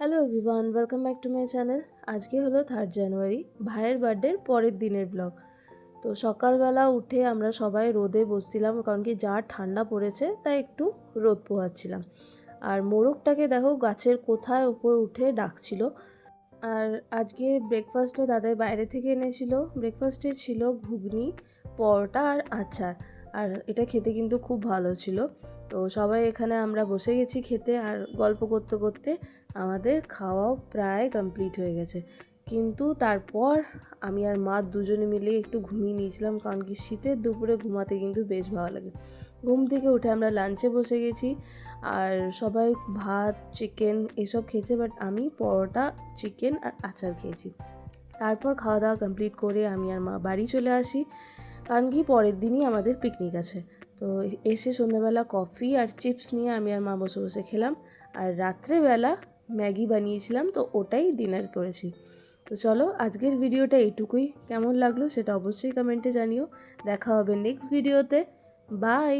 Hello everyone, welcome back to my channel. আজকে হলো 3 জানুয়ারি, ভাইয়ের বার্থডের পরের দিনের ব্লগ। তো সকালবেলা উঠে আমরা সবাই রোদে বসছিলাম, কারণ কি যা ঠান্ডা পড়েছে তাই একটু রোদ পোহাচ্ছিলাম। আর মোরগটাকে দেখো গাছের কোথায় উপরে উঠে ডাকছিল। আর আজকে ব্রেকফাস্টে দাদাই বাইরে থেকে এনেছিল। ব্রেকফাস্টে ছিল ঘুগনি, পরোটা আর আচার। আর এটা খেতে কিন্তু খুব ভালো ছিল। তো সবাই এখানে আমরা বসে গেছি খেতে, আর গল্প করতে করতে আমাদের খাওয়াও প্রায় কমপ্লিট হয়ে গেছে। কিন্তু তারপর আমি আর মা দুজনে মিলে একটু ঘুমিয়ে নিয়েছিলাম, কারণ কি শীতের দুপুরে ঘুমাতে কিন্তু বেশ ভালো লাগে। ঘুম থেকে উঠে আমরা লাঞ্চে বসে গেছি, আর সবাই ভাত চিকেন এসব খেয়েছে, বাট আমি পরোটা চিকেন আর আচার খেয়েছি। তারপর খাওয়া দাওয়া কমপ্লিট করে আমি আর মা বাড়ি চলে আসি, কারণ কি পরের দিনই আমাদের পিকনিক আছে। তো এসে সন্ধ্যাবেলা কফি আর চিপস নিয়ে আমি আর মা বসে বসে খেলাম। আর রাত্রেবেলা ম্যাগি বানিয়েছিলাম, তো ওটাই ডিনার করেছি। তো চলো, আজকের ভিডিওটা এইটুকুই। কেমন লাগলো সেটা অবশ্যই কমেন্টে জানিও। দেখা হবে নেক্সট ভিডিওতে। বাই।